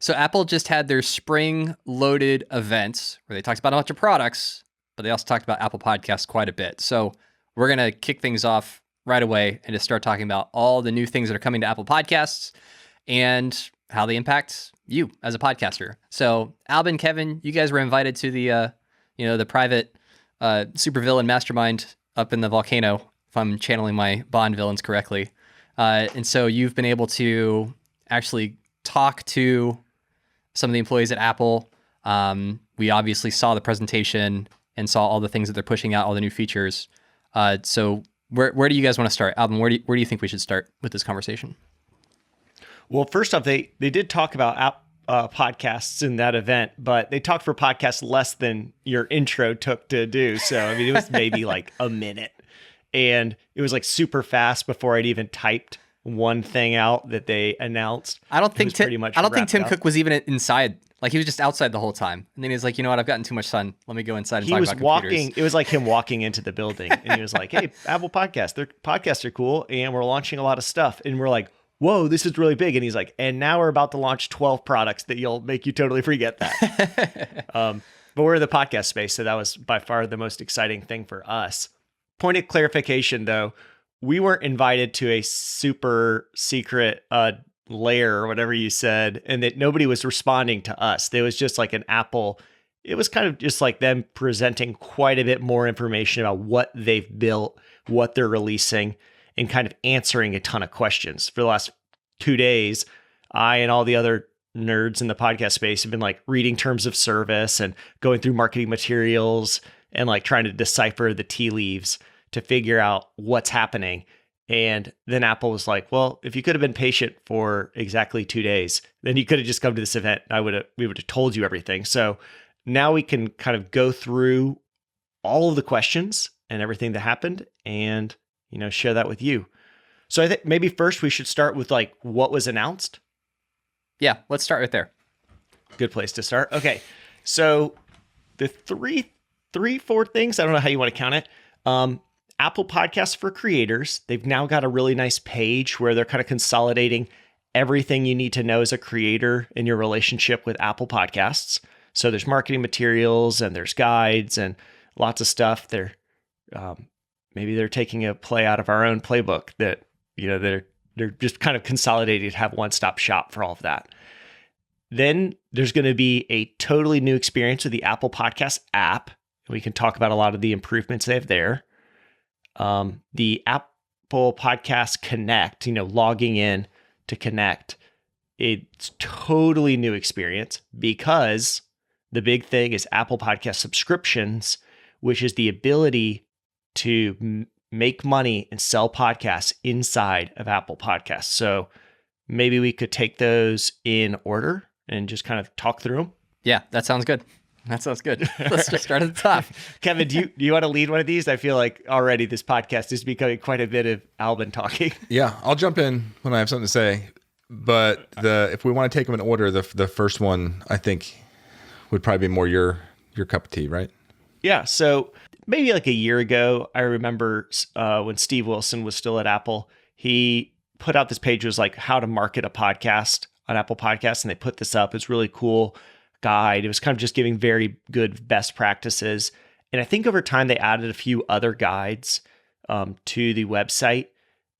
So Apple just had their spring loaded events where they talked about a bunch of products, but they also talked about Apple Podcasts quite a bit. So we're going to kick things off right away and just start talking about all the new things that are coming to Apple Podcasts and how they impact you as a podcaster. So Albin, Kevin, you guys were invited to the private supervillain mastermind up in the volcano, if I'm channeling my Bond villains correctly. And so you've been able to actually talk to some of the employees at Apple. We obviously saw the presentation and saw all the things that they're pushing out, all the new features. So where do you guys want to start? Alvin, where do you think we should start with this conversation? Well, first off, they did talk about podcasts in that event, but they talked for podcasts less than your intro took to do. So, I mean, it was maybe like a minute. And it was like super fast before I'd even typed one thing out that they announced. I don't think Tim Cook was even inside. Like, he was just outside the whole time. And then he was like, you know what? I've gotten too much sun. Let me go inside and talk about computers. It was like him walking into the building. And he was like, hey, Apple Podcasts. Their podcasts are cool. And we're launching a lot of stuff. And we're like, whoa, this is really big. And he's like, and now we're about to launch 12 products that you'll make you totally forget that. But we're in the podcast space. So that was by far the most exciting thing for us. Point of clarification, though. We weren't invited to a super secret layer or whatever you said, and that nobody was responding to us. There was just like an Apple. It was kind of just like them presenting quite a bit more information about what they've built, what they're releasing, and kind of answering a ton of questions. For the last 2 days, I and all the other nerds in the podcast space have been like reading terms of service and going through marketing materials and like trying to decipher the tea leaves to figure out what's happening. And then Apple was like, well, if you could have been patient for exactly 2 days, then you could have just come to this event. We would have told you everything. So now we can kind of go through all of the questions and everything that happened and, share that with you. So I think maybe first we should start with like what was announced. Yeah, let's start right there. Good place to start. Okay. So the four things, I don't know how you want to count it. Apple Podcasts for creators. They've now got a really nice page where they're kind of consolidating everything you need to know as a creator in your relationship with Apple Podcasts. So there's marketing materials and there's guides and lots of stuff. Maybe they're taking a play out of our own playbook that, they're just kind of consolidated to have one-stop shop for all of that. Then there's going to be a totally new experience with the Apple Podcast app. We can talk about a lot of the improvements they have there. The Apple Podcast Connect, logging in to connect, it's totally new experience because the big thing is Apple Podcast subscriptions, which is the ability to make money and sell podcasts inside of Apple Podcasts. So maybe we could take those in order and just kind of talk through them. Yeah, that sounds good. Let's just start at the top. Kevin, do you want to lead one of these? I feel like already this podcast is becoming quite a bit of Albin talking. Yeah, I'll jump in when I have something to say. But if we want to take them in order, the first one I think would probably be more your cup of tea, right? Yeah. So maybe like a year ago, I remember when Steve Wilson was still at Apple, he put out this page, was like how to market a podcast on Apple Podcasts, and they put this up. It's really cool guide. It was kind of just giving very good best practices. And I think over time they added a few other guides to the website.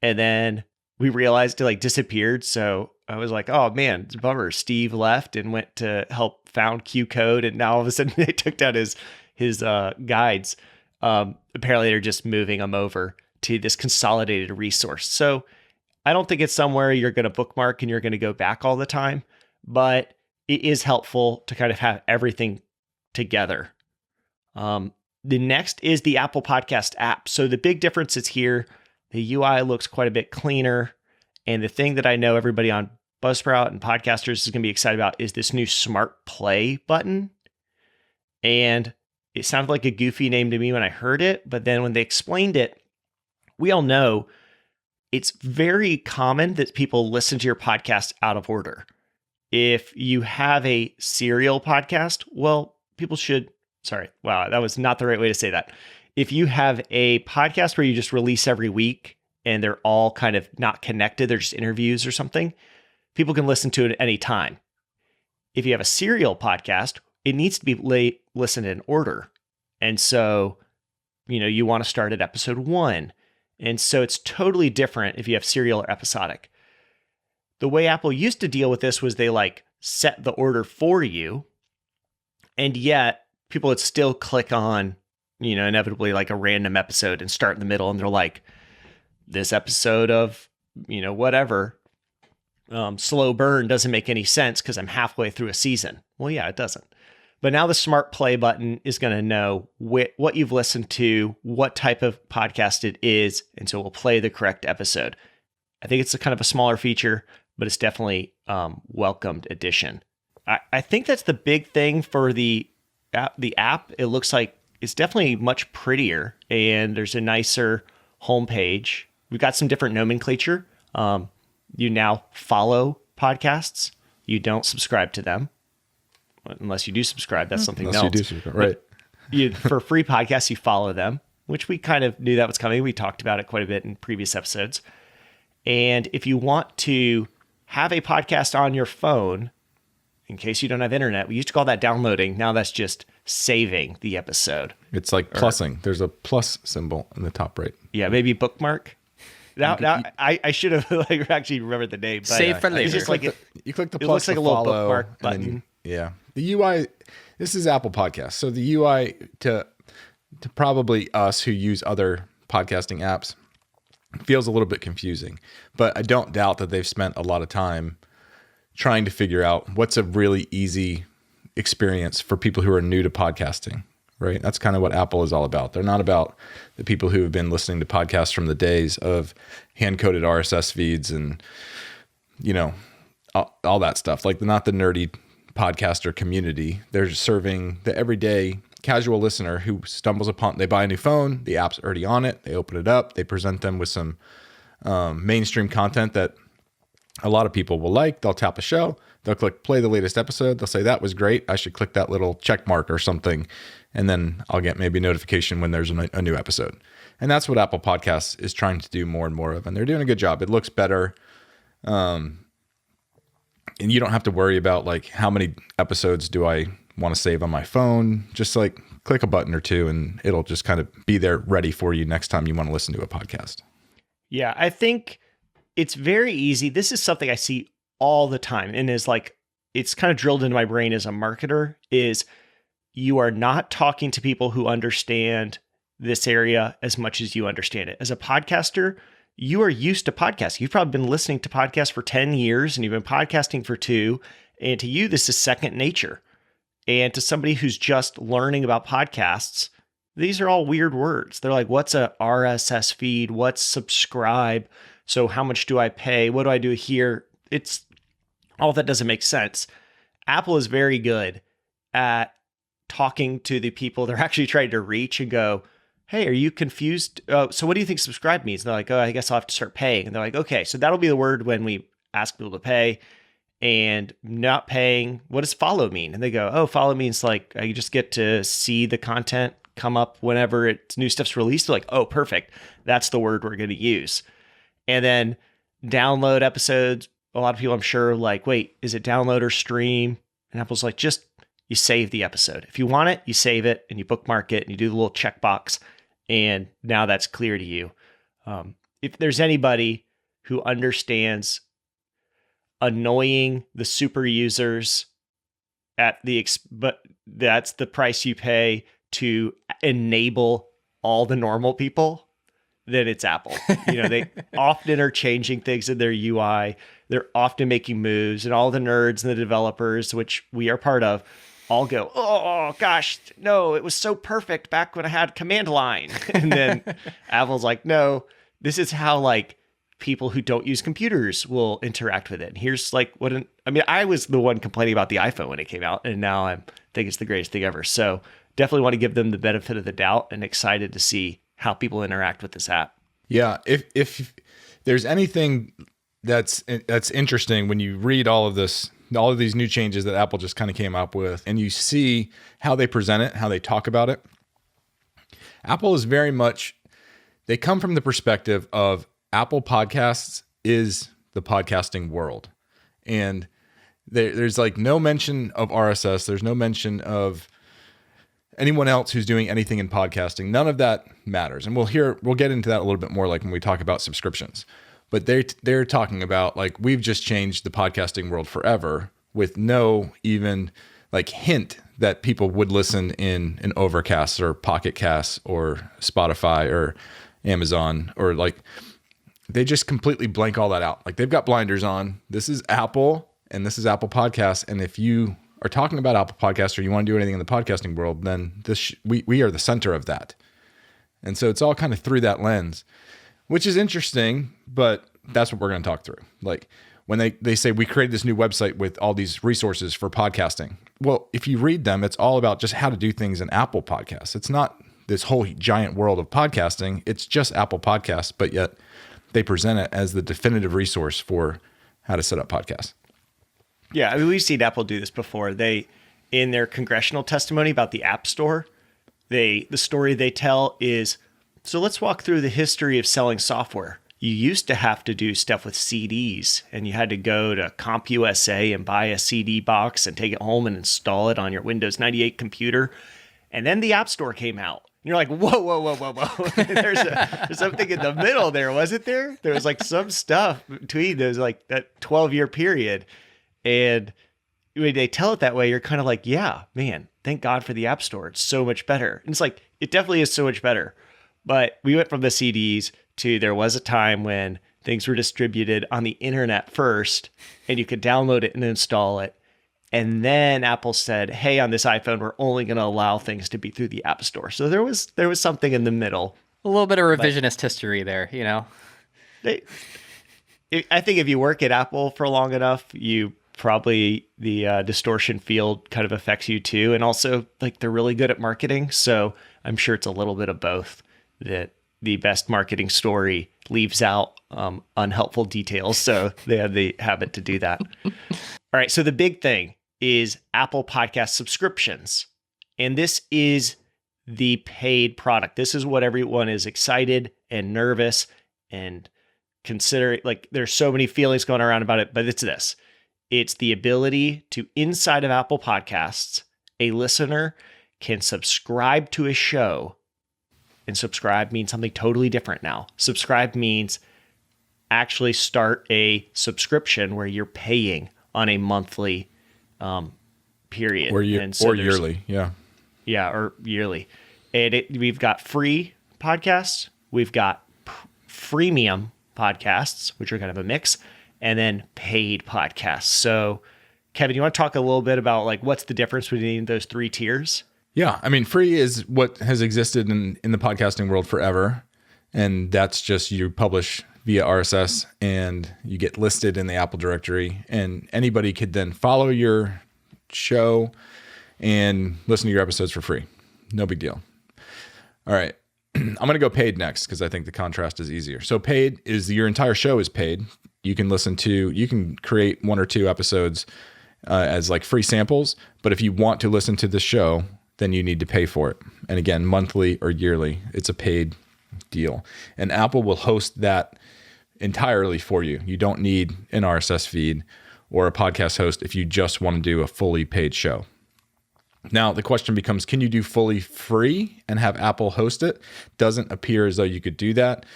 And then we realized it like disappeared. So I was like, oh man, it's a bummer. Steve left and went to help found Q Code. And now all of a sudden they took down his guides. Apparently they're just moving them over to this consolidated resource. So I don't think it's somewhere you're going to bookmark and you're going to go back all the time, but it is helpful to kind of have everything together. The next is the Apple Podcast app. So the big difference is here. The UI looks quite a bit cleaner. And the thing that I know everybody on Buzzsprout and podcasters is going to be excited about is this new Smart Play button. And it sounded like a goofy name to me when I heard it, but then when they explained it, we all know it's very common that people listen to your podcast out of order. If you have a serial podcast, well, people should, that was not the right way to say that. If you have a podcast where you just release every week and they're all kind of not connected, they're just interviews or something, people can listen to it at any time. if you have a serial podcast, it needs to be listened in order. And so, you want to start at episode 1. And so it's totally different if you have serial or episodic. The way Apple used to deal with this was they set the order for you. And yet people would still click on, inevitably a random episode and start in the middle. And they're like, this episode of, whatever, slow burn doesn't make any sense because I'm halfway through a season. Well, yeah, it doesn't. But now the smart play button is going to know what you've listened to, what type of podcast it is, and so it will play the correct episode. I think it's a kind of a smaller feature, but it's definitely welcomed addition. I think that's the big thing for the app. It looks like it's definitely much prettier, and there's a nicer homepage. We've got some different nomenclature. You now follow podcasts. You don't subscribe to them. Unless you do subscribe, that's something else. Unless you do subscribe, right. For free podcasts, you follow them, which we kind of knew that was coming. We talked about it quite a bit in previous episodes. And if you want to have a podcast on your phone, in case you don't have internet, we used to call that downloading. Now that's just saving the episode. It's like plussing. There's a plus symbol in the top right. Yeah, maybe bookmark. Now I should have actually remembered the name. But Save for later. It's just You click the plus. It looks like to a little follow, bookmark button. Yeah. The UI, this is Apple Podcasts. So the UI to probably us who use other podcasting apps feels a little bit confusing, but I don't doubt that they've spent a lot of time trying to figure out what's a really easy experience for people who are new to podcasting, right? That's kind of what Apple is all about. They're not about the people who have been listening to podcasts from the days of hand-coded RSS feeds and, all that stuff. Not the nerdy podcaster community. They're serving the everyday casual listener who stumbles upon, they buy a new phone, the app's already on it, they open it up, they present them with some mainstream content that a lot of people will like. They'll tap a show, they'll click play the latest episode, they'll say that was great, I should click that little check mark or something, and then I'll get maybe a notification when there's a new episode. And that's what Apple Podcasts is trying to do more and more of, and they're doing a good job. It looks better. And you don't have to worry about how many episodes do I want to save on my phone. Just click a button or two and it'll just kind of be there ready for you next time you want to listen to a podcast. Yeah, I think it's very easy. This is something I see all the time and is it's kind of drilled into my brain as a marketer, is you are not talking to people who understand this area as much as you understand it. As a podcaster, you are used to podcasting. You've probably been listening to podcasts for 10 years and you've been podcasting for 2. And to you, this is second nature. And to somebody who's just learning about podcasts, these are all weird words. They're like, what's a RSS feed? What's subscribe? So how much do I pay? What do I do here? It's all that doesn't make sense. Apple is very good at talking to the people they're actually trying to reach and go, hey, are you confused? So what do you think subscribe means? And they're like, oh, I guess I'll have to start paying. And they're like, okay, so that'll be the word when we ask people to pay. And not paying, what does follow mean? And they go, oh, follow means I just get to see the content come up whenever new stuff's released. They're like, oh, perfect. That's the word we're going to use. And then download episodes. A lot of people, I'm sure, wait, is it download or stream? And Apple's like, just you save the episode. If you want it, you save it and you bookmark it and you do the little checkbox. And now that's clear to you. If there's anybody who understands annoying the super users but that's the price you pay to enable all the normal people, then it's Apple. They often are changing things in their UI. They're often making moves, and all the nerds and the developers, which we are part of, all go, oh gosh, no, it was so perfect back when I had command line. And then Apple's like, no, this is how people who don't use computers will interact with it. And here's I was the one complaining about the iPhone when it came out, and now I think it's the greatest thing ever. So definitely want to give them the benefit of the doubt and excited to see how people interact with this app. Yeah. If there's anything that's interesting when you read all of these new changes that Apple just kind of came up with, and you see how they present it, how they talk about it, Apple is very much, they come from the perspective of Apple Podcasts is the podcasting world. And There's like no mention of RSS. There's no mention of anyone else who's doing anything in podcasting. None of that matters. And we'll get into that a little bit more like when we talk about subscriptions. But they're talking about like, we've just changed the podcasting world forever with no even like hint that people would listen in an Overcast or Pocket Cast or Spotify or Amazon, or like they just completely blank all that out. Like they've got blinders on. This is Apple and this is Apple Podcasts. And if you are talking about Apple Podcasts or you want to do anything in the podcasting world, then we are the center of that. And so it's all kind of through that lens, which is interesting, but that's what we're going to talk through. Like when they say we created this new website with all these resources for podcasting. Well, if you read them, it's all about just how to do things in Apple Podcasts. It's not this whole giant world of podcasting. It's just Apple Podcasts, but yet they present it as the definitive resource for how to set up podcasts. Yeah, I mean, we've seen Apple do this before. They, in their congressional testimony about the App Store, the story they tell is, so let's walk through the history of selling software. You used to have to do stuff with CDs, and you had to go to CompUSA and buy a CD box and take it home and install it on your Windows 98 computer. And then the App Store came out. And you're like, whoa. there's something in the middle there, wasn't there? There was like some stuff between those, like that 12-year period. And when they tell it that way, you're kind of like, yeah, man, thank God for the App Store. It's so much better. And it's like, it definitely is so much better. But we went from the CDs to there was a time when things were distributed on the internet first, and you could download it and install it. And then Apple said, hey, on this iPhone, we're only going to allow things to be through the App Store. So there was something in the middle. A little bit of revisionist history there, you know? I think if you work at Apple for long enough, you probably the distortion field kind of affects you too. And also, like, they're really good at marketing. So I'm sure it's a little bit of both, that the best marketing story leaves out unhelpful details. So they have the habit to do that. All right. So the big thing is Apple Podcast subscriptions. And this is the paid product. This is what everyone is excited and nervous and consider. Like, there's so many feelings going around about it, but it's this. It's the ability to, inside of Apple Podcasts, a listener can subscribe to a show. And subscribe means something totally different now. Subscribe means actually start a subscription where you're paying on a monthly period. Or yearly, yeah. Yeah, or yearly. And we've got free podcasts. We've got freemium podcasts, which are kind of a mix, and then paid podcasts. So, Kevin, you want to talk a little bit about like what's the difference between those three tiers? Yeah. I mean, free is what has existed in the podcasting world forever. And that's just you publish via RSS and you get listed in the Apple directory, and anybody could then follow your show and listen to your episodes for free. No big deal. All right. I'm going to go paid next because I think the contrast is easier. So paid is your entire show is paid. You can create one or two episodes as like free samples, but if you want to listen to the show, then you need to pay for it. And again, monthly or yearly, it's a paid deal. And Apple will host that entirely for you. You don't need an RSS feed or a podcast host if you just want to do a fully paid show. Now, the question becomes, can you do fully free and have Apple host it? Doesn't appear as though you could do that.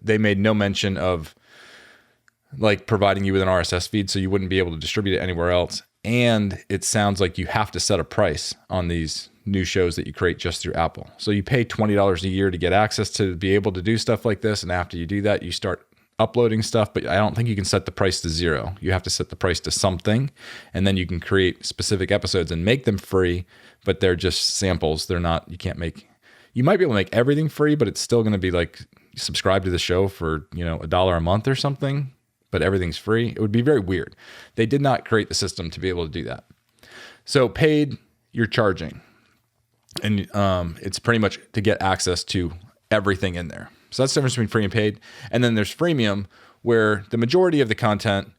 They made no mention of like providing you with an RSS feed, so you wouldn't be able to distribute it anywhere else. And it sounds like you have to set a price on these new shows that you create just through Apple. So you pay $20 a year to get access to be able to do stuff like this. And after you do that, you start uploading stuff, but I don't think you can set the price to zero. You have to set the price to something, and then you can create specific episodes and make them free, but they're just samples. You might be able to make everything free, but it's still going to be like subscribe to the show for, $1 a month or something, but everything's free. It would be very weird. They did not create the system to be able to do that. So paid, you're charging, and it's pretty much to get access to everything in there. So that's the difference between free and paid. And then there's freemium, where the majority of the content,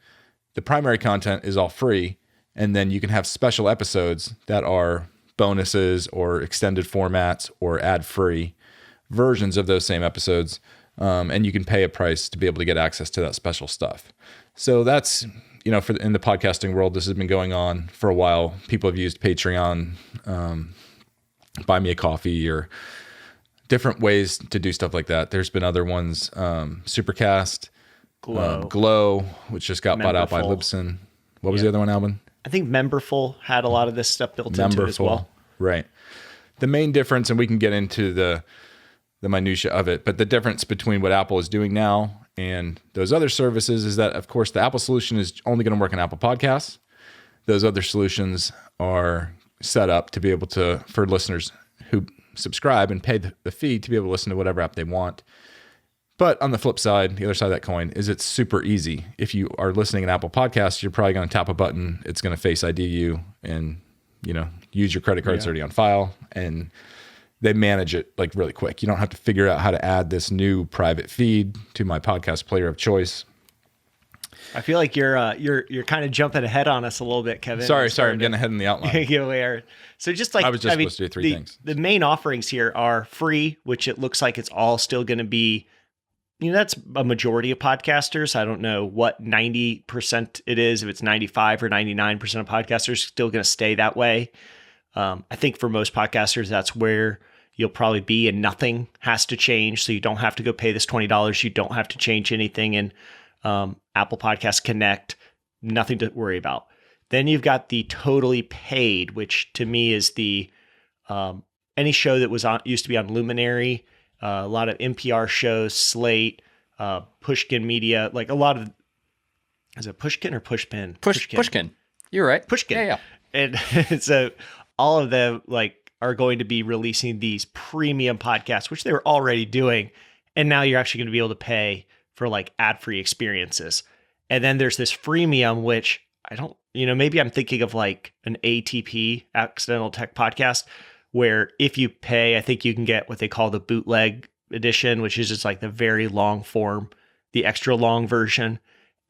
the primary content, is all free. And then you can have special episodes that are bonuses or extended formats or ad-free versions of those same episodes. And you can pay a price to be able to get access to that special stuff. So that's, in the podcasting world, this has been going on for a while. People have used Patreon, Buy Me a Coffee, or different ways to do stuff like that. There's been other ones, Supercast, Glow, which just got bought out by Libsyn. What was the other one, Alvin? I think Memberful had a lot of this stuff built into it as well. Right. The main difference, and we can get into the minutia of it, but the difference between what Apple is doing now and those other services is that, of course, the Apple solution is only going to work on Apple Podcasts. Those other solutions are set up to be able to, for listeners who subscribe and pay the fee, to be able to listen to whatever app they want. But on the flip side, the other side of that coin is it's super easy. If you are listening in Apple Podcasts, you're probably going to tap a button. It's going to Face ID you and, use your credit card. It's already on file, and they manage it like really quick. You don't have to figure out how to add this new private feed to my podcast player of choice. I feel like you're kind of jumping ahead on us a little bit, Kevin. Sorry, I'm getting ahead in the outline. So just like I was just supposed to do three things. The main offerings here are free, which it looks like it's all still going to be. That's a majority of podcasters. I don't know what 90% it is, if it's 95 or 99% of podcasters still going to stay that way. I think for most podcasters, that's where you'll probably be, and nothing has to change. So you don't have to go pay this $20. You don't have to change anything in Apple Podcast Connect. Nothing to worry about. Then you've got the totally paid, which to me is the any show that used to be on Luminary. A lot of NPR shows, Slate, Pushkin Media, like a lot of, is it Pushkin or Pushpin? Pushkin. You're right. Pushkin. Yeah. And so all of them are going to be releasing these premium podcasts, which they were already doing. And now you're actually going to be able to pay for ad-free experiences. And then there's this freemium, which I don't, maybe I'm thinking of like an ATP, Accidental Tech Podcast, where if you pay, I think you can get what they call the bootleg edition, which is just like the very long form, the extra long version.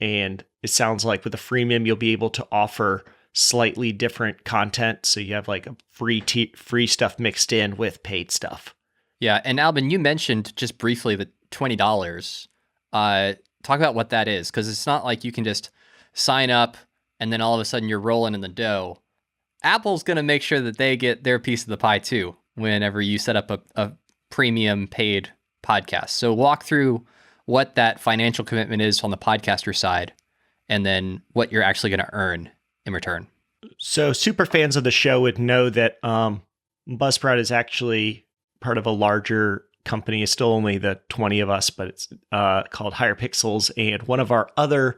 And it sounds like with the freemium, you'll be able to offer slightly different content. So you have like a free stuff mixed in with paid stuff. Yeah. And Albin, you mentioned just briefly the $20. Talk about what that is, because it's not like you can just sign up and then all of a sudden you're rolling in the dough. Apple's going to make sure that they get their piece of the pie too whenever you set up a premium paid podcast. So walk through what that financial commitment is on the podcaster side, and then what you're actually going to earn in return. So super fans of the show would know that Buzzsprout is actually part of a larger company. It's still only the 20 of us, but it's called Higher Pixels. And one of our other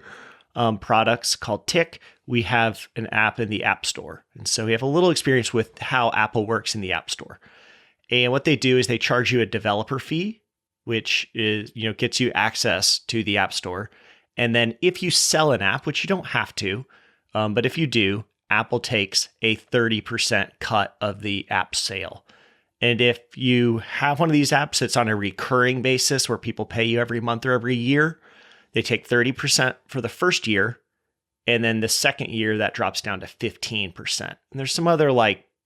products called Tick, we have an app in the App Store. And so we have a little experience with how Apple works in the App Store. And what they do is they charge you a developer fee, which is, gets you access to the App Store. And then if you sell an app, which you don't have to, but if you do, Apple takes a 30% cut of the app sale. And if you have one of these apps that's on a recurring basis where people pay you every month or every year, they take 30% for the first year. And then the second year, that drops down to 15%. And there's some other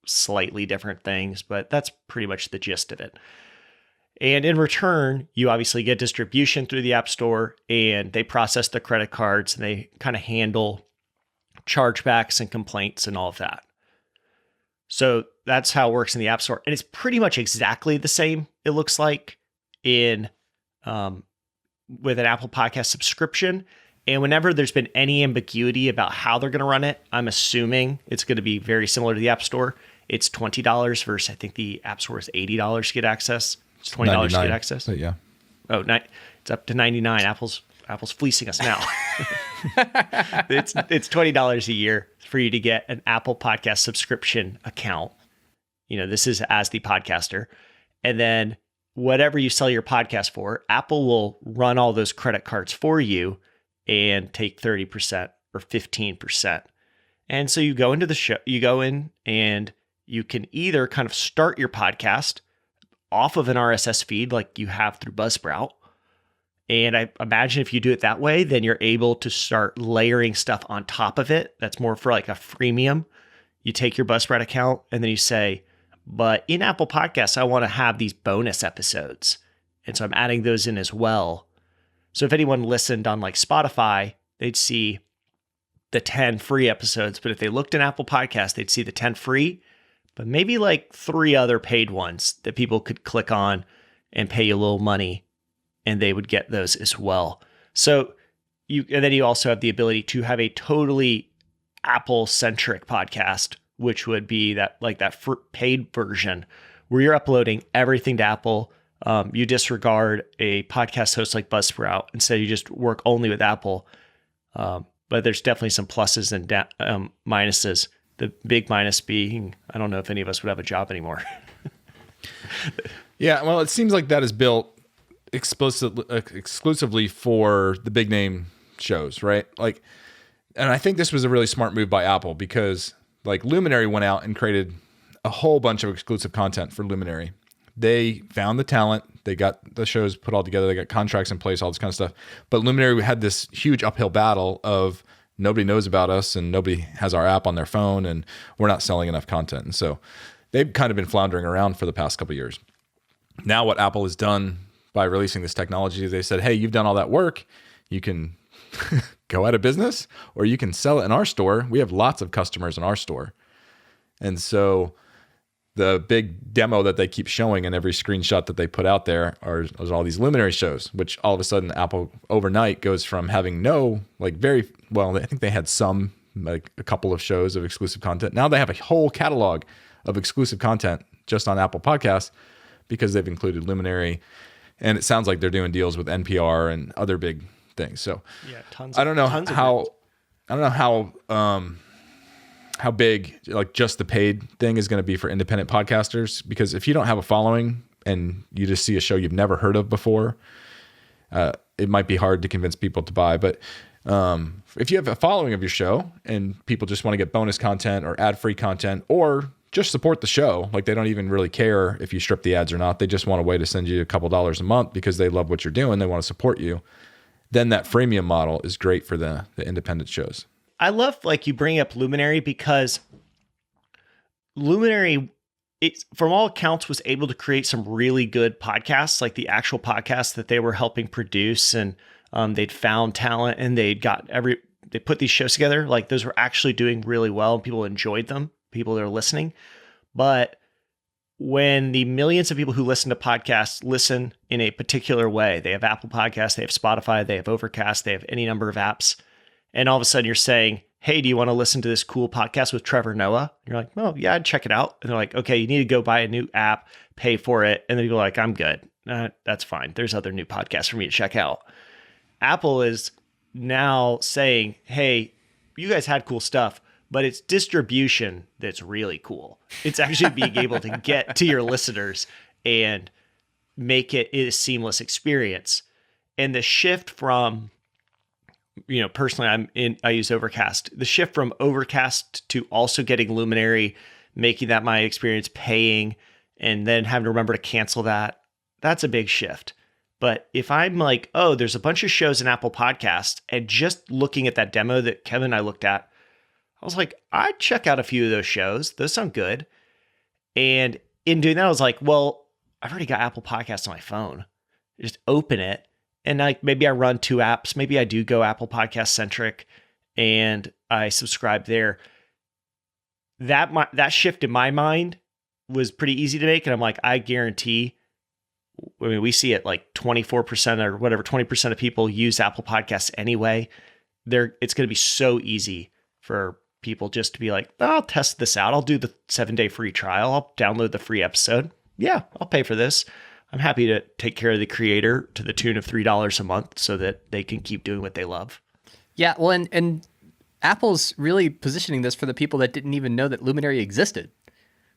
slightly different things, but that's pretty much the gist of it. And in return, you obviously get distribution through the App Store, and they process the credit cards, and they kind of handle chargebacks and complaints and all of that. So that's how it works in the App Store. And it's pretty much exactly the same, it looks like, in with an Apple Podcast subscription. And whenever there's been any ambiguity about how they're going to run it, I'm assuming it's going to be very similar to the App Store. It's $20 versus, I think the App Store is $80 to get access. It's $20 to get access. Yeah. Oh, it's up to $99. Apple's fleecing us now. It's $20 a year for you to get an Apple Podcast subscription account. This is as the podcaster. And then whatever you sell your podcast for, Apple will run all those credit cards for you and take 30% or 15%. And so you go into the show, you go in and you can either kind of start your podcast off of an RSS feed like you have through Buzzsprout. And I imagine if you do it that way, then you're able to start layering stuff on top of it. That's more for like a freemium. You take your Buzzsprout account and then you say, but in Apple Podcasts, I want to have these bonus episodes. And so I'm adding those in as well. So if anyone listened on like Spotify, they'd see the 10 free episodes, but if they looked in Apple Podcasts, they'd see the 10 free, but maybe like 3 other paid ones that people could click on and pay you a little money, and they would get those as well. So and then you also have the ability to have a totally Apple-centric podcast, which would be that paid version where you're uploading everything to Apple. You disregard a podcast host like Buzzsprout. Instead, you just work only with Apple. But there's definitely some pluses and minuses. The big minus being, I don't know if any of us would have a job anymore. Yeah, well, it seems like that is built exclusively for the big name shows, right? Like, and I think this was a really smart move by Apple because like Luminary went out and created a whole bunch of exclusive content for Luminary. They found the talent, they got the shows put all together, they got contracts in place, all this kind of stuff. But Luminary had this huge uphill battle of nobody knows about us and nobody has our app on their phone and we're not selling enough content. And so they've kind of been floundering around for the past couple of years. Now what Apple has done by releasing this technology is they said, hey, you've done all that work. You can go out of business or you can sell it in our store. We have lots of customers in our store. And so the big demo that they keep showing in every screenshot that they put out there are all these Luminary shows, which all of a sudden Apple overnight goes from having I think they had a couple of shows of exclusive content. Now they have a whole catalog of exclusive content just on Apple Podcasts because they've included Luminary. And it sounds like they're doing deals with NPR and other big things. So yeah, I don't know how big like just the paid thing is going to be for independent podcasters, because if you don't have a following and you just see a show you've never heard of before, it might be hard to convince people to buy. But if you have a following of your show and people just want to get bonus content or ad-free content or just support the show, like they don't even really care if you strip the ads or not, they just want a way to send you a couple dollars a month because they love what you're doing, they want to support you, then that freemium model is great for the independent shows. I love like you bring up Luminary because Luminary, from all accounts, was able to create some really good podcasts, like the actual podcasts that they were helping produce, and they'd found talent and they put these shows together. Like those were actually doing really well and people enjoyed them, people that are listening. But when the millions of people who listen to podcasts listen in a particular way, they have Apple Podcasts, they have Spotify, they have Overcast, they have any number of apps. And all of a sudden you're saying, hey, do you want to listen to this cool podcast with Trevor Noah? And you're like, oh yeah, I'd check it out. And they're like, okay, you need to go buy a new app, pay for it. And then you're like, I'm good. That's fine. There's other new podcasts for me to check out. Apple is now saying, hey, you guys had cool stuff, but it's distribution that's really cool. It's actually being able to get to your listeners and make it a seamless experience. And the shift from, personally, I use Overcast. The shift from Overcast to also getting Luminary, making that my experience, paying, and then having to remember to cancel that's a big shift. But if I'm like, oh, there's a bunch of shows in Apple Podcasts, and just looking at that demo that Kevin and I looked at, I was like, I'd check out a few of those shows. Those sound good. And in doing that, I was like, well, I've already got Apple Podcasts on my phone. Just open it. And like maybe I run 2 apps. Maybe I do go Apple Podcast centric and I subscribe there. That shift in my mind was pretty easy to make. And I'm like, I guarantee, we see it like 24% or whatever, 20% of people use Apple Podcasts anyway. It's going to be so easy for people just to be like, oh, I'll test this out. I'll do the 7-day free trial. I'll download the free episode. Yeah, I'll pay for this. I'm happy to take care of the creator to the tune of $3 a month so that they can keep doing what they love. Yeah, well, and Apple's really positioning this for the people that didn't even know that Luminary existed,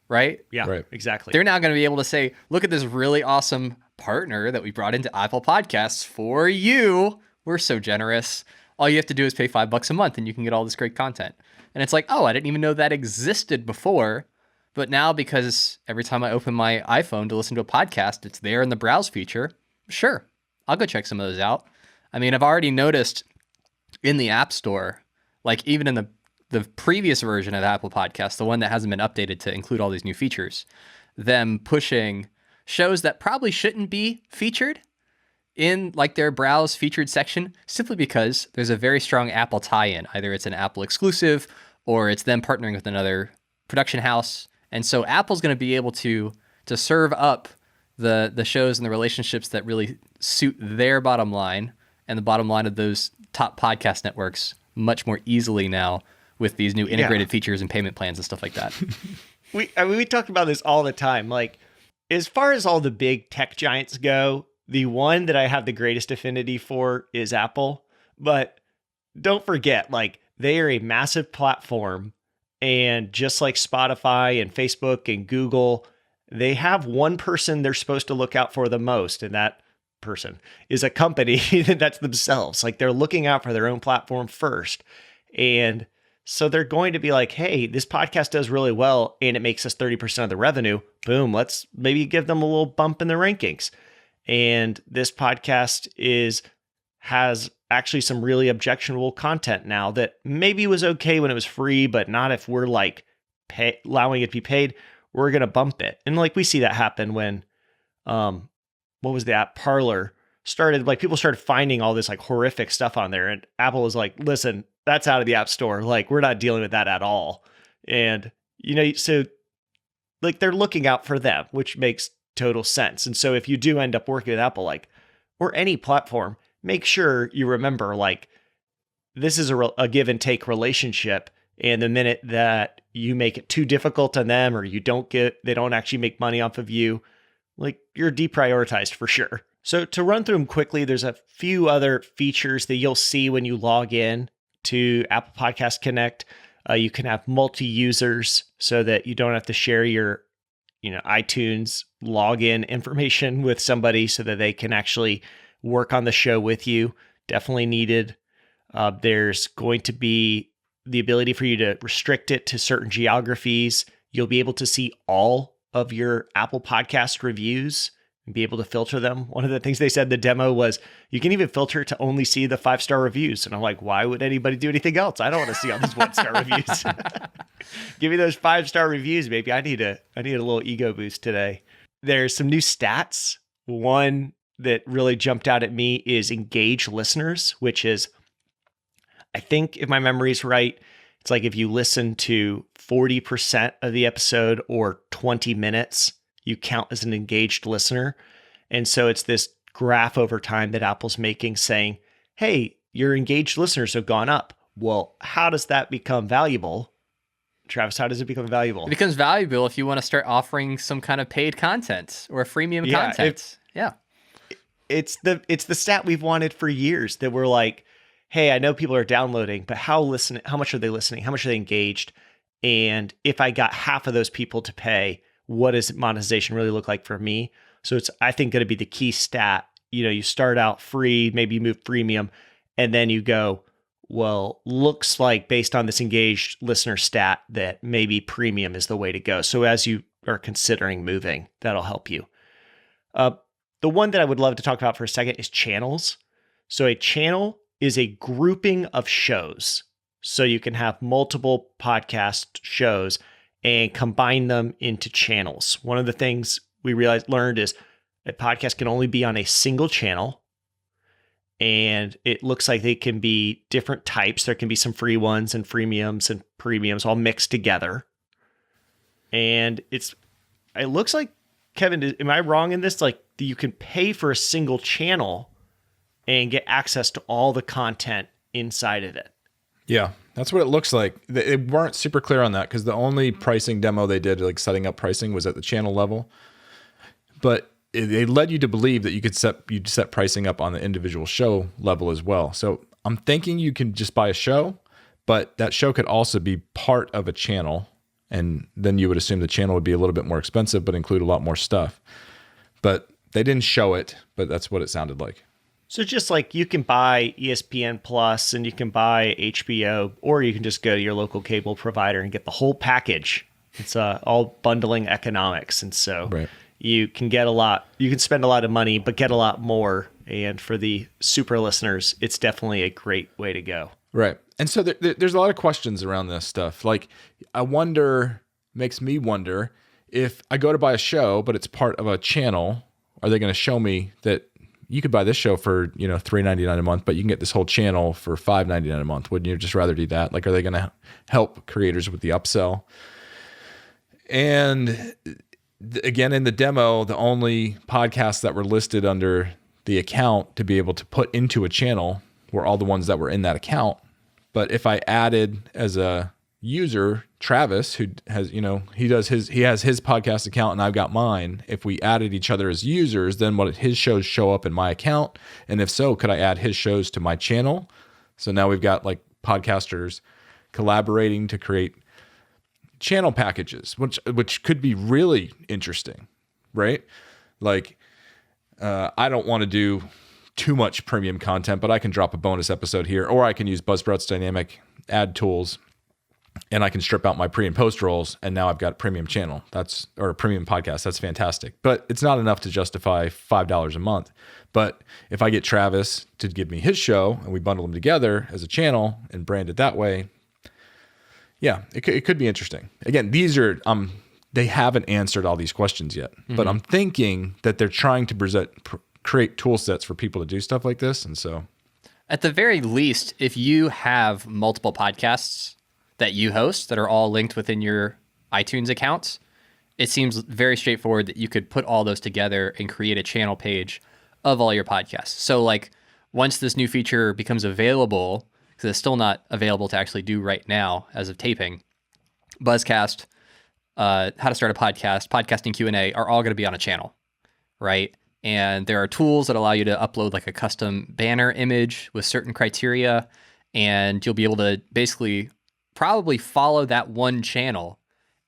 right? Yeah, right. Exactly. They're now going to be able to say, look at this really awesome partner that we brought into Apple Podcasts for you. We're so generous. All you have to do is pay $5 a month and you can get all this great content. And it's like, oh, I didn't even know that existed before. But now, because every time I open my iPhone to listen to a podcast, it's there in the browse feature. Sure, I'll go check some of those out. I mean, I've already noticed in the App Store, like even in the previous version of Apple Podcasts, the one that hasn't been updated to include all these new features, them pushing shows that probably shouldn't be featured in like their browse featured section simply because there's a very strong Apple tie-in. Either it's an Apple exclusive or it's them partnering with another production house. And so Apple's going to be able to serve up the shows and the relationships that really suit their bottom line and the bottom line of those top podcast networks much more easily now with these new integrated features and payment plans and stuff like that. We talk about this all the time. Like, as far as all the big tech giants go, the one that I have the greatest affinity for is Apple. But don't forget, like, they are a massive platform. And just like Spotify and Facebook and Google, they have one person they're supposed to look out for the most. And that person is a company that's themselves. Like, they're looking out for their own platform first. And so they're going to be like, hey, this podcast does really well and it makes us 30% of the revenue. Boom, let's maybe give them a little bump in the rankings. And this podcast has actually some really objectionable content now that maybe was okay when it was free, but not if we're like allowing it to be paid. We're going to bump it. And like we see that happen when, what was the app? Parler started, like people started finding all this like horrific stuff on there. And Apple was like, listen, that's out of the App Store. Like, we're not dealing with that at all. And, so like they're looking out for them, which makes total sense. And so if you do end up working with Apple, like, or any platform, make sure you remember, like, this is a give and take relationship. And the minute that you make it too difficult on them, or they don't actually make money off of you, like, you're deprioritized for sure. So to run through them quickly, there's a few other features that you'll see when you log in to Apple Podcast Connect. You can have multi-users so that you don't have to share your, iTunes login information with somebody so that they can actually work on the show with you. Definitely needed. There's going to be the ability for you to restrict it to certain geographies. You'll be able to see all of your Apple Podcast reviews and be able to filter them. One of the things they said in the demo was you can even filter to only see the 5-star reviews. And I'm like, why would anybody do anything else? I don't want to see all these 1-star reviews. Give me those 5-star reviews, baby. I need a little ego boost today. There's some new stats. One that really jumped out at me is engaged listeners, which is, I think if my memory is right, it's like if you listen to 40% of the episode or 20 minutes, you count as an engaged listener. And so it's this graph over time that Apple's making saying, hey, your engaged listeners have gone up. Well, how does that become valuable? Travis, how does it become valuable? It becomes valuable if you want to start offering some kind of paid content or freemium content. It's the stat we've wanted for years, that we're like, hey, I know people are downloading, but how much are they listening? How much are they engaged? And if I got half of those people to pay, what does monetization really look like for me? So it's, I think, going to be the key stat. You start out free, maybe you move freemium, and then you go, well, looks like based on this engaged listener stat that maybe premium is the way to go. So as you are considering moving, that'll help you. The one that I would love to talk about for a second is channels. So a channel is a grouping of shows. So you can have multiple podcast shows and combine them into channels. One of the things we learned is a podcast can only be on a single channel. And it looks like they can be different types. There can be some free ones and freemiums and premiums all mixed together. And it looks like, Kevin, am I wrong in this? Like, you can pay for a single channel and get access to all the content inside of it. Yeah, that's what it looks like. They weren't super clear on that because the only pricing demo they did, like setting up pricing, was at the channel level. But they led you to believe that you could set pricing up on the individual show level as well. So I'm thinking you can just buy a show, but that show could also be part of a channel. And then you would assume the channel would be a little bit more expensive, but include a lot more stuff. But they didn't show it, but that's what it sounded like. So just like you can buy ESPN Plus and you can buy HBO, or you can just go to your local cable provider and get the whole package. It's all bundling economics. And so you can get you can spend a lot of money, but get a lot more. And for the super listeners, it's definitely a great way to go. Right. And so there's a lot of questions around this stuff. Like, makes me wonder, if I go to buy a show, but it's part of a channel, are they going to show me that, you could buy this show for, $3.99 a month, but you can get this whole channel for $5.99 a month. Wouldn't you just rather do that? Like, are they going to help creators with the upsell? And again, in the demo, the only podcasts that were listed under the account to be able to put into a channel were all the ones that were in that account. But if I added as a user, Travis, who has, he has his podcast account and I've got mine. If we added each other as users, then his shows show up in my account? And if so, could I add his shows to my channel? So now we've got like podcasters collaborating to create channel packages, which could be really interesting, right? Like, I don't want to do too much premium content, but I can drop a bonus episode here, or I can use Buzzsprout's dynamic ad tools, and I can strip out my pre and post rolls, and now I've got a premium channel. Or a premium podcast. That's fantastic. But it's not enough to justify $5 a month. But if I get Travis to give me his show and we bundle them together as a channel and brand it that way, yeah, it could be interesting. Again, these are they haven't answered all these questions yet, but I'm thinking that they're trying to create tool sets for people to do stuff like this. And so at the very least, if you have multiple podcasts that you host that are all linked within your iTunes accounts, it seems very straightforward that you could put all those together and create a channel page of all your podcasts. So like once this new feature becomes available, because it's still not available to actually do right now as of taping, Buzzcast, how to start a podcast, podcasting Q&A are all going to be on a channel, right? And there are tools that allow you to upload like a custom banner image with certain criteria, and you'll be able to basically probably follow that one channel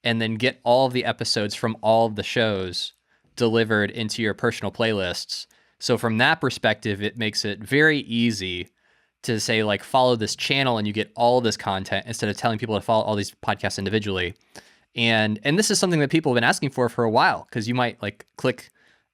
and then get all of the episodes from all of the shows delivered into your personal playlists. So from that perspective, it makes it very easy to say like, follow this channel and you get all this content instead of telling people to follow all these podcasts individually. And this is something that people have been asking for a while, because you might like click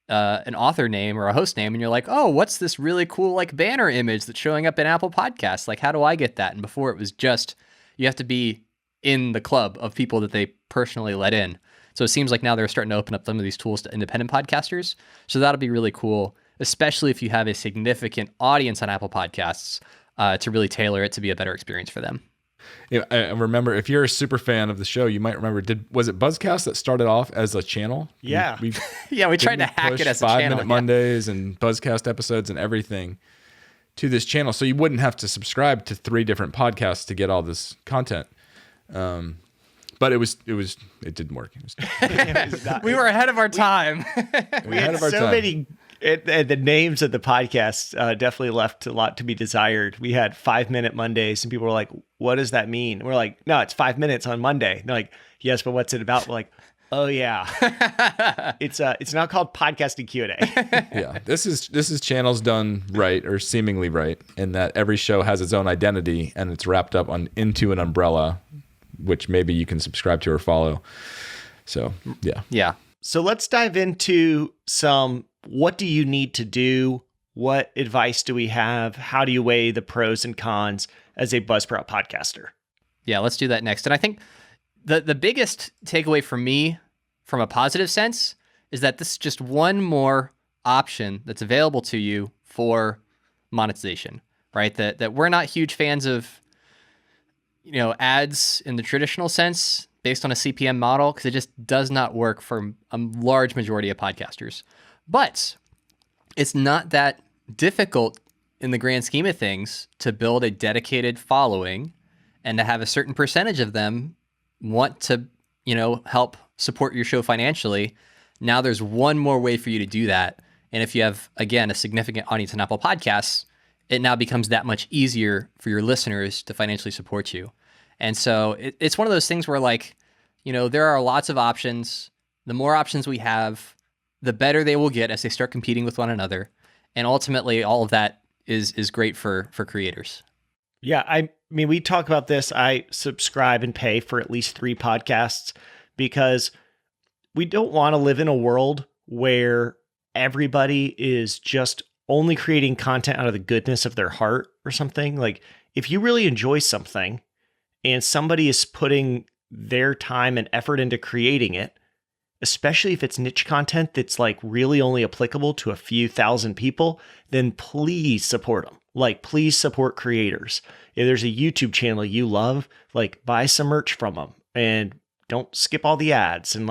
an author name or a host name and you're like, oh, what's this really cool like banner image that's showing up in Apple Podcasts? Like, how do I get that? And before it was just, you have to be in the club of people that they personally let in. So it seems like now they're starting to open up some of these tools to independent podcasters. So that'll be really cool, especially if you have a significant audience on Apple Podcasts, to really tailor it to be a better experience for them. Yeah, I remember, if you're a super fan of the show, you might remember, was it Buzzcast that started off as a channel? Yeah. We tried to hack it as a channel. 5-Minute Mondays and Buzzcast episodes and everything to this channel. So you wouldn't have to subscribe to 3 different podcasts to get all this content. But it didn't work. We were ahead of our time. We had so many. The names of the podcast definitely left a lot to be desired. We had 5-Minute Mondays, and people were like, "What does that mean?" And we're like, "No, it's 5 minutes on Monday." And they're like, "Yes, but what's it about?" We're like, "Oh yeah, it's now called Podcasting Q&A." Yeah, this is channels done right, or seemingly right, in that every show has its own identity and it's wrapped up into an umbrella, which maybe you can subscribe to or follow. So yeah. So let's dive into some. What do you need to do? What advice do we have? How do you weigh the pros and cons as a Buzzsprout podcaster? Yeah, let's do that next. And I think the biggest takeaway for me from a positive sense is that this is just one more option that's available to you for monetization, right? That we're not huge fans of, ads in the traditional sense based on a CPM model, because it just does not work for a large majority of podcasters. But it's not that difficult in the grand scheme of things to build a dedicated following and to have a certain percentage of them want to, help support your show financially. Now there's one more way for you to do that. And if you have, again, a significant audience on Apple Podcasts, it now becomes that much easier for your listeners to financially support you. And so it's one of those things where there are lots of options. The more options we have, the better they will get as they start competing with one another. And ultimately, all of that is great for creators. Yeah, I mean, we talk about this. I subscribe and pay for at least 3 podcasts because we don't want to live in a world where everybody is just only creating content out of the goodness of their heart or something. Like, if you really enjoy something and somebody is putting their time and effort into creating it, especially if it's niche content that's like really only applicable to a few thousand people, then please support them. Like, please support creators. If there's a YouTube channel you love, like, buy some merch from them and don't skip all the ads and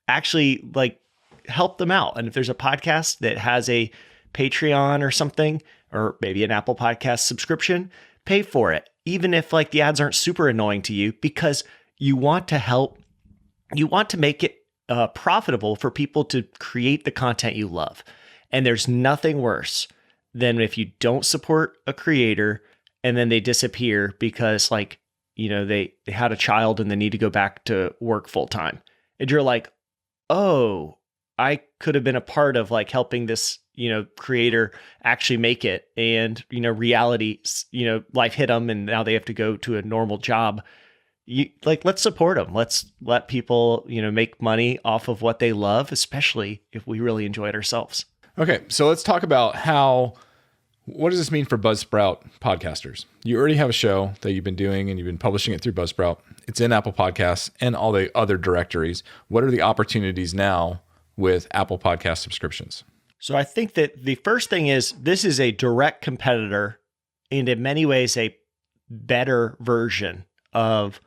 actually like help them out. And if there's a podcast that has a Patreon or something, or maybe an Apple Podcast subscription, pay for it. Even if like the ads aren't super annoying to you, because you want to help, you want to make it profitable for people to create the content you love. And there's nothing worse than if you don't support a creator and then they disappear because they had a child and they need to go back to work full time. And you're like, oh, I could have been a part of like helping this, creator actually make it. And, reality, life hit them and now they have to go to a normal job. Let's support them. Let's let people, make money off of what they love, especially if we really enjoy it ourselves. Okay, so let's talk about what does this mean for Buzzsprout podcasters? You already have a show that you've been doing and you've been publishing it through Buzzsprout. It's in Apple Podcasts and all the other directories. What are the opportunities now with Apple Podcast subscriptions? So I think that the first thing is this is a direct competitor and in many ways a better version of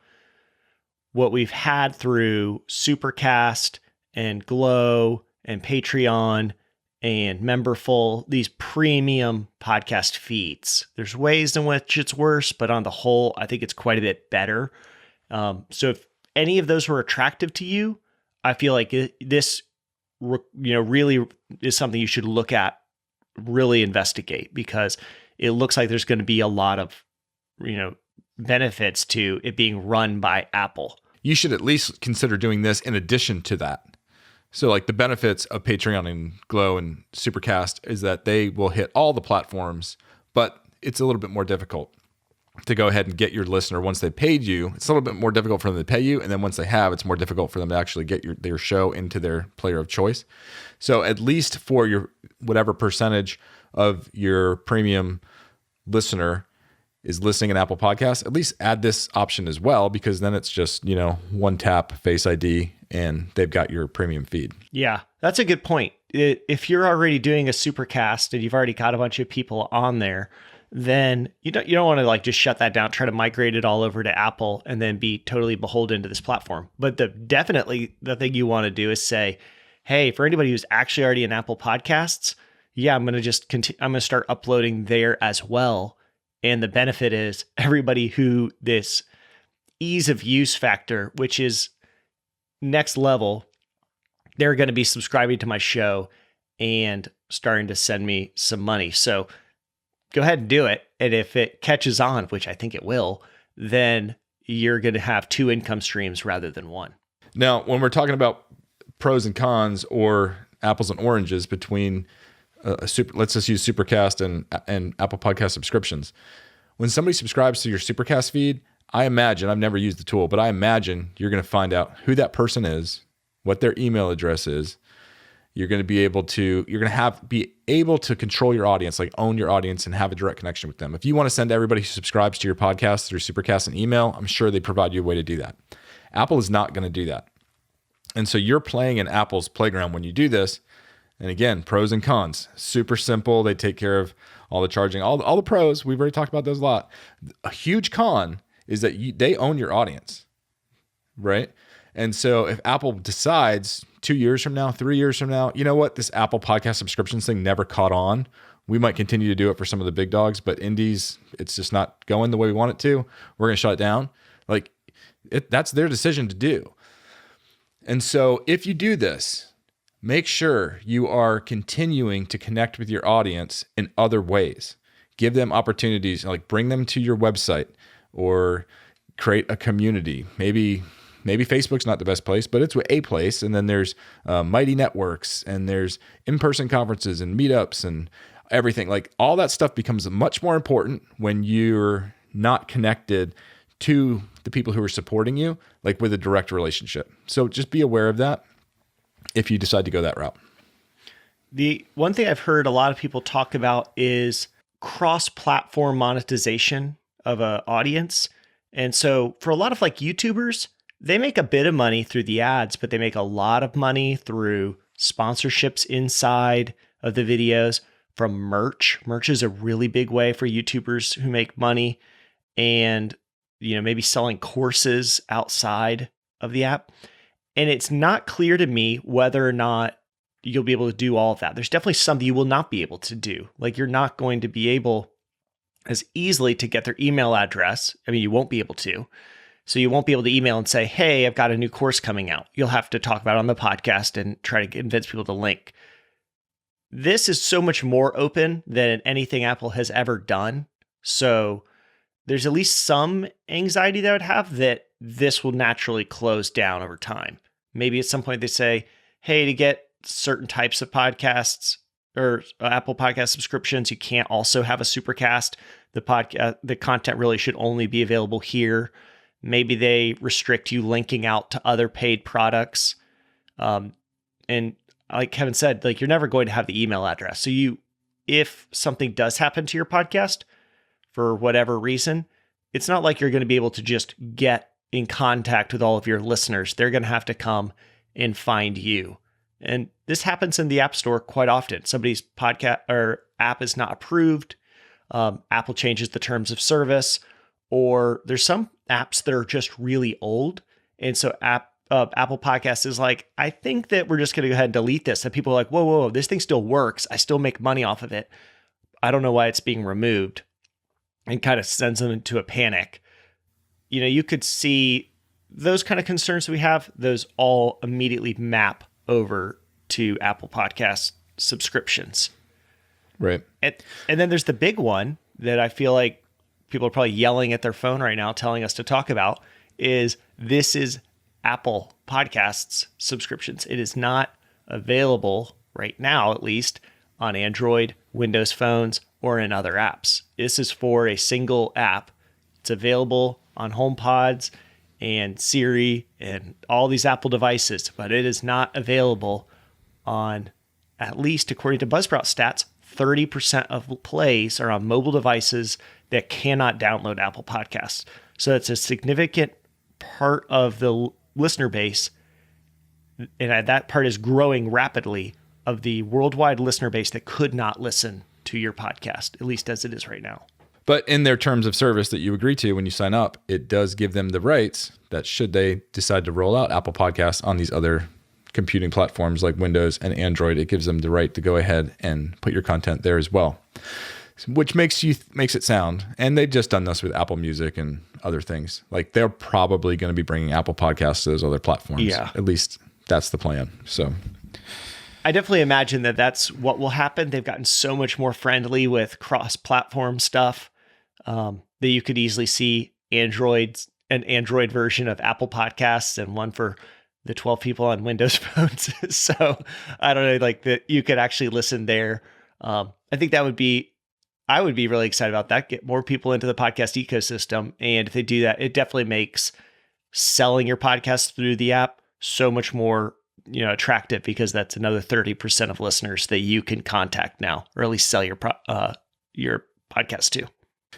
what we've had through Supercast and Glow and Patreon and Memberful, these premium podcast feeds. There's ways in which it's worse, but on the whole, I think it's quite a bit better. So if any of those were attractive to you, I feel like this, really is something you should look at, really investigate, because it looks like there's going to be a lot of, benefits to it being run by Apple. You should at least consider doing this in addition to that. So like the benefits of Patreon and Glow and Supercast is that they will hit all the platforms, but it's a little bit more difficult to go ahead and get your listener once they paid you. It's a little bit more difficult for them to pay you. And then once they have, it's more difficult for them to actually get their show into their player of choice. So at least for your whatever percentage of your premium listener is listening in Apple Podcasts, at least add this option as well, because then it's just, one tap, Face ID, and they've got your premium feed. Yeah, that's a good point. If you're already doing a Supercast and you've already got a bunch of people on there, then you don't want to like just shut that down, try to migrate it all over to Apple and then be totally beholden to this platform. But definitely the thing you want to do is say, hey, for anybody who's actually already in Apple Podcasts, yeah, I'm going to just I'm going to start uploading there as well. And the benefit is everybody who this ease of use factor, which is next level, they're going to be subscribing to my show and starting to send me some money. So go ahead and do it. And if it catches on, which I think it will, then you're going to have two income streams rather than one. Now, when we're talking about pros and cons or apples and oranges between let's just use Supercast and Apple Podcast subscriptions. When somebody subscribes to your Supercast feed, I imagine, I've never used the tool, but I imagine you're going to find out who that person is, what their email address is. You're going to be able to control your audience, like own your audience and have a direct connection with them. If you want to send everybody who subscribes to your podcast through Supercast an email, I'm sure they provide you a way to do that. Apple is not going to do that. And so you're playing in Apple's playground when you do this. And again, pros and cons, super simple. They take care of all the charging, all the pros. We've already talked about those a lot. A huge con is that they own your audience, right? And so if Apple decides 2 years from now, 3 years from now, you know what, this Apple Podcast subscriptions thing never caught on. We might continue to do it for some of the big dogs, but indies, it's just not going the way we want it to. We're going to shut it down. That's their decision to do. And so if you do this, make sure you are continuing to connect with your audience in other ways. Give them opportunities, like bring them to your website or create a community. Maybe Facebook's not the best place, but it's a place. And then there's Mighty Networks and there's in-person conferences and meetups and everything. Like all that stuff becomes much more important when you're not connected to the people who are supporting you, like with a direct relationship. So just be aware of that if you decide to go that route. The one thing I've heard a lot of people talk about is cross-platform monetization of an audience. And so for a lot of like YouTubers, They make a bit of money through the ads, but they make a lot of money through sponsorships inside of the videos, from merch. Merch is a really big way for YouTubers who make money, and maybe selling courses outside of the app. And it's not clear to me whether or not you'll be able to do all of that. There's definitely some that you will not be able to do. Like, you're not going to be able as easily to get their email address. I mean, you won't be able to. So you won't be able to email and say, hey, I've got a new course coming out. You'll have to talk about it on the podcast and try to convince people to link. This is so much more open than anything Apple has ever done. So there's at least some anxiety that I would have that this will naturally close down over time. Maybe at some point they say, hey, to get certain types of podcasts or Apple Podcast subscriptions, you can't also have a supercast. The content really should only be available here. Maybe they restrict you linking out to other paid products. And like Kevin said, like, you're never going to have the email address. So if something does happen to your podcast for whatever reason, it's not like you're going to be able to just get in contact with all of your listeners. They're going to have to come and find you. And this happens in the App Store quite often. Somebody's podcast or app is not approved. Apple changes the terms of service, or there's some apps that are just really old. And so Apple Podcasts is like, I think that we're just going to go ahead and delete this. And people are like, whoa, this thing still works. I still make money off of it. I don't know why it's being removed, and kind of sends them into a panic. You could see those kind of concerns that we have, those all immediately map over to Apple Podcast subscriptions. Right. And then there's the big one that I feel like people are probably yelling at their phone right now, telling us to talk about, is Apple Podcasts subscriptions. It is not available right now, at least on Android, Windows phones, or in other apps. This is for a single app. It's available on HomePods and Siri and all these Apple devices, but it is not available on, at least according to Buzzsprout stats, 30% of plays are on mobile devices that cannot download Apple Podcasts. So it's a significant part of the listener base, and that part is growing rapidly, of the worldwide listener base that could not listen to your podcast, at least as it is right now. But in their terms of service that you agree to when you sign up, it does give them the rights that should they decide to roll out Apple Podcasts on these other computing platforms like Windows and Android, it gives them the right to go ahead and put your content there as well, which makes it sound, and they've just done this with Apple Music and other things, like they're probably going to be bringing Apple Podcasts to those other platforms. Yeah. At least that's the plan. So I definitely imagine that that's what will happen. They've gotten so much more friendly with cross-platform stuff that you could easily see an Android version of Apple Podcasts and one for the 12 people on Windows phones. So I don't know, like that you could actually listen there. I think I would be really excited about that. Get more people into the podcast ecosystem. And if they do that, it definitely makes selling your podcast through the app so much more, attractive, because that's another 30% of listeners that you can contact now, or at least sell your podcast to.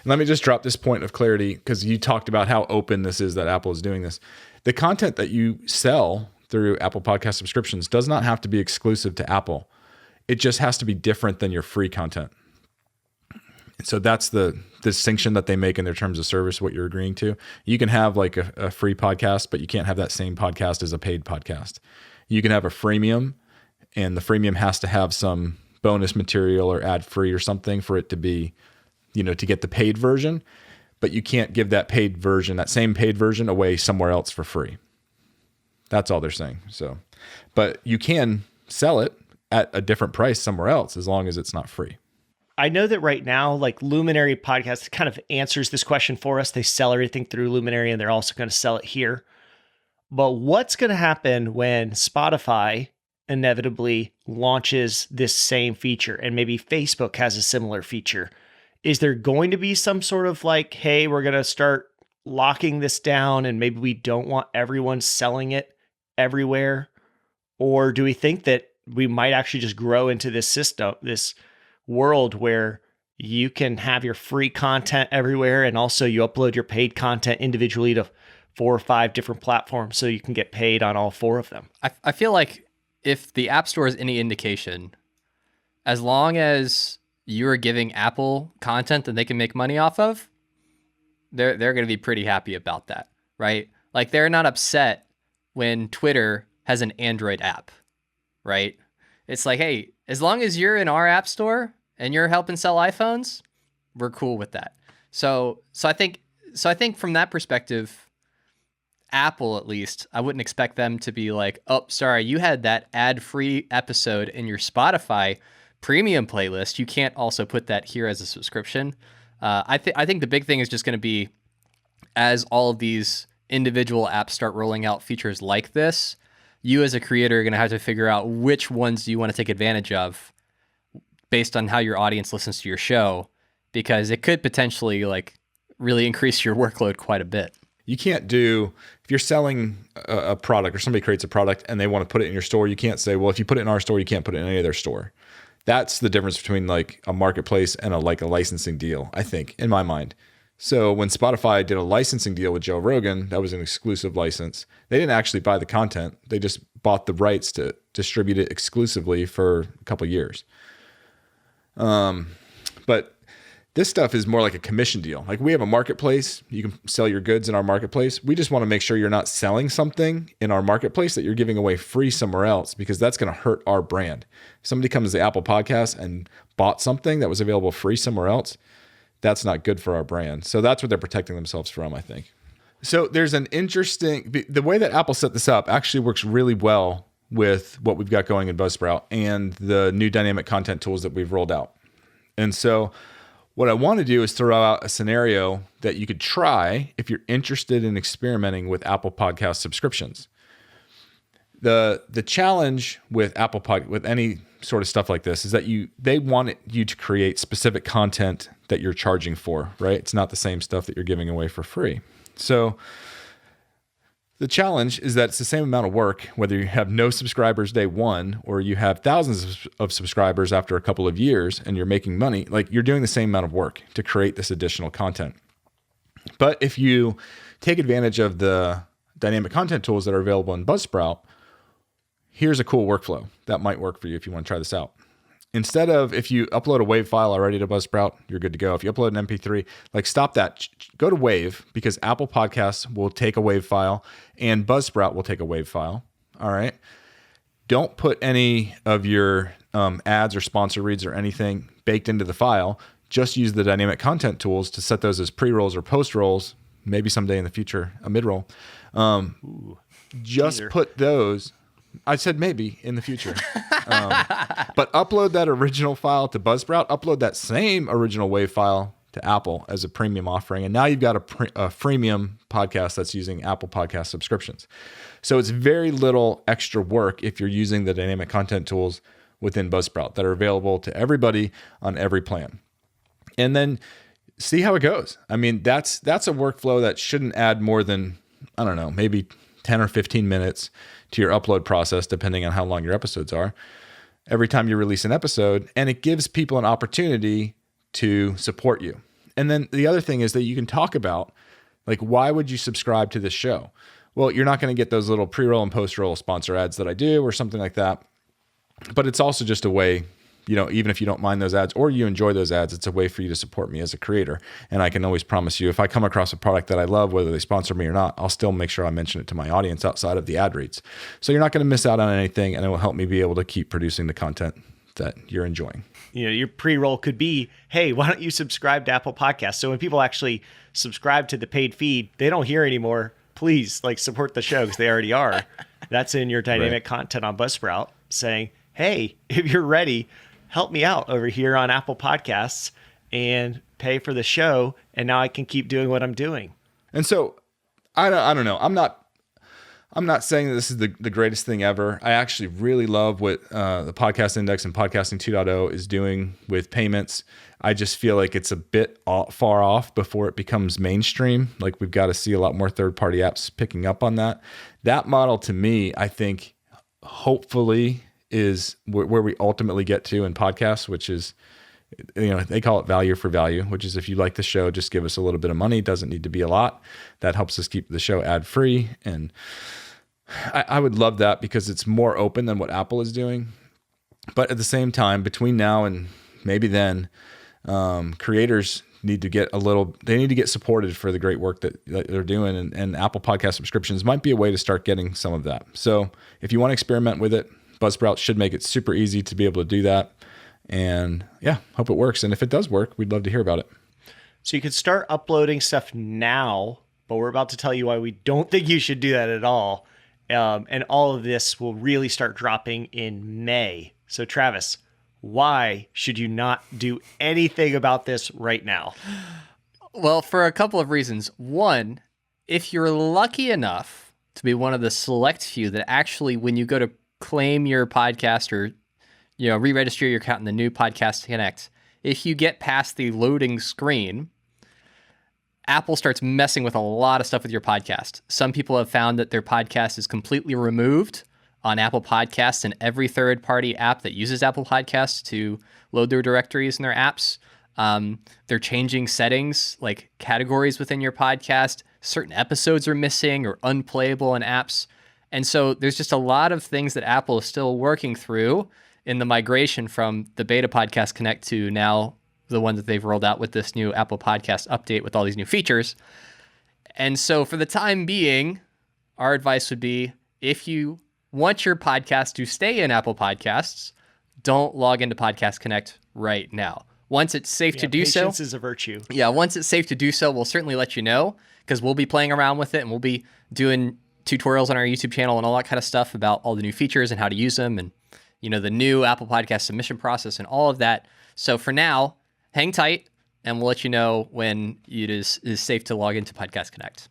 Let me just drop this point of clarity, because you talked about how open this is that Apple is doing this. The content that you sell through Apple Podcast subscriptions does not have to be exclusive to Apple. It just has to be different than your free content. So that's the distinction that they make in their terms of service, what you're agreeing to. You can have like a free podcast, but you can't have that same podcast as a paid podcast. You can have a freemium, and the freemium has to have some bonus material or ad free or something for it to be, to get the paid version, but you can't give that same paid version away somewhere else for free. That's all they're saying. So, but you can sell it at a different price somewhere else as long as it's not free. I know that right now, like Luminary Podcast kind of answers this question for us. They sell everything through Luminary, and they're also going to sell it here. But what's going to happen when Spotify inevitably launches this same feature, and maybe Facebook has a similar feature? Is there going to be some sort of like, hey, we're going to start locking this down, and maybe we don't want everyone selling it everywhere? Or do we think that we might actually just grow into this system, this world where you can have your free content everywhere, and also you upload your paid content individually 4 or 5 different platforms so you can get paid on all 4 of them. I feel like if the App Store is any indication, as long as you are giving Apple content that they can make money off of, they're going to be pretty happy about that, right? Like they're not upset when Twitter has an Android app, right? It's like, hey, as long as you're in our App Store and you're helping sell iPhones, we're cool with that. So I think from that perspective, Apple, at least, I wouldn't expect them to be like, oh, sorry, you had that ad-free episode in your Spotify premium playlist. You can't also put that here as a subscription. I think the big thing is just going to be, as all of these individual apps start rolling out features like this, you as a creator are going to have to figure out which ones do you want to take advantage of based on how your audience listens to your show, because it could potentially like really increase your workload quite a bit. You can't do, if you're selling a product or somebody creates a product and they want to put it in your store, you can't say, well, if you put it in our store, you can't put it in any other store. That's the difference between like a marketplace and a licensing deal, I think, in my mind. So when Spotify did a licensing deal with Joe Rogan, that was an exclusive license. They didn't actually buy the content. They just bought the rights to distribute it exclusively for a couple of years. But this stuff is more like a commission deal. Like we have a marketplace. You can sell your goods in our marketplace. We just want to make sure you're not selling something in our marketplace that you're giving away free somewhere else, because that's going to hurt our brand. If somebody comes to the Apple Podcast and bought something that was available free somewhere else, that's not good for our brand. So that's what they're protecting themselves from, I think. So there's an interesting, the way that Apple set this up actually works really well with what we've got going in Buzzsprout and the new dynamic content tools that we've rolled out. And so what I want to do is throw out a scenario that you could try if you're interested in experimenting with Apple Podcast subscriptions. The challenge with with any sort of stuff like this is that they want you to create specific content that you're charging for, right? It's not the same stuff that you're giving away for free. So the challenge is that it's the same amount of work, whether you have no subscribers day one or you have thousands of subscribers after a couple of years and you're making money. Like you're doing the same amount of work to create this additional content. But if you take advantage of the dynamic content tools that are available in Buzzsprout, here's a cool workflow that might work for you if you want to try this out. Instead of, if you upload a WAV file already to Buzzsprout, you're good to go. If you upload an MP3, like stop that. Go to WAV, because Apple Podcasts will take a WAV file and Buzzsprout will take a WAV file. All right. Don't put any of your ads or sponsor reads or anything baked into the file. Just use the dynamic content tools to set those as pre-rolls or post-rolls, maybe someday in the future, a mid-roll. Just teaser. Put those... I said maybe in the future. But upload that original file to Buzzsprout, upload that same original WAV file to Apple as a premium offering. And now you've got a freemium podcast that's using Apple Podcast subscriptions. So it's very little extra work if you're using the dynamic content tools within Buzzsprout that are available to everybody on every plan. And then see how it goes. I mean, that's a workflow that shouldn't add more than, I don't know, maybe 10 or 15 minutes to your upload process, depending on how long your episodes are, every time you release an episode. And it gives people an opportunity to support you. And then the other thing is that you can talk about, like, why would you subscribe to this show? Well, you're not going to get those little pre-roll and post-roll sponsor ads that I do or something like that. But it's also just a way, even if you don't mind those ads or you enjoy those ads, it's a way for you to support me as a creator. And I can always promise you, if I come across a product that I love, whether they sponsor me or not, I'll still make sure I mention it to my audience outside of the ad reads. So you're not going to miss out on anything, and it will help me be able to keep producing the content that you're enjoying. Your pre-roll could be, hey, why don't you subscribe to Apple Podcasts? So when people actually subscribe to the paid feed, they don't hear anymore. Please, support the show, because they already are. That's in your dynamic content on Buzzsprout saying, hey, if you're ready, help me out over here on Apple Podcasts and pay for the show. And now I can keep doing what I'm doing. And so I don't know. I'm not saying that this is the greatest thing ever. I actually really love what the Podcast Index and Podcasting 2.0 is doing with payments. I just feel like it's a bit far off before it becomes mainstream. Like, we've got to see a lot more third-party apps picking up on that. That model, to me, I think, hopefully is where we ultimately get to in podcasts, which is They call it value for value, which is if you like the show, just give us a little bit of money. It doesn't need to be a lot. That helps us keep the show ad free. And I would love that because it's more open than what Apple is doing. But at the same time, between now and maybe then, creators need to get they need to get supported for the great work that they're doing. And Apple Podcast subscriptions might be a way to start getting some of that. So if you want to experiment with it, Buzzsprout should make it super easy to be able to do that. And yeah, hope it works. And if it does work, we'd love to hear about it. So you can start uploading stuff now, but we're about to tell you why we don't think you should do that at all. And all of this will really start dropping in May. So Travis, why should you not do anything about this right now? Well, for a couple of reasons. One, if you're lucky enough to be one of the select few that actually, when you go to claim your podcast or re-register your account in the new Podcast Connect, if you get past the loading screen, Apple starts messing with a lot of stuff with your podcast. Some people have found that their podcast is completely removed on Apple Podcasts and every third-party app that uses Apple Podcasts to load their directories in their apps. They're changing settings, like categories within your podcast. Certain episodes are missing or unplayable in apps. And so there's just a lot of things that Apple is still working through in the migration from the beta Podcast Connect to now the one that they've rolled out with this new Apple Podcast update with all these new features. And so for the time being, our advice would be, if you want your podcast to stay in Apple Podcasts, don't log into Podcast Connect right now. Once it's safe to do so. Patience is a virtue. Yeah, once it's safe to do so, we'll certainly let you know, because we'll be playing around with it and we'll be doing tutorials on our YouTube channel and all that kind of stuff about all the new features and how to use them and the new Apple Podcast submission process and all of that. So for now, hang tight and we'll let you know when it is safe to log into Podcast Connect.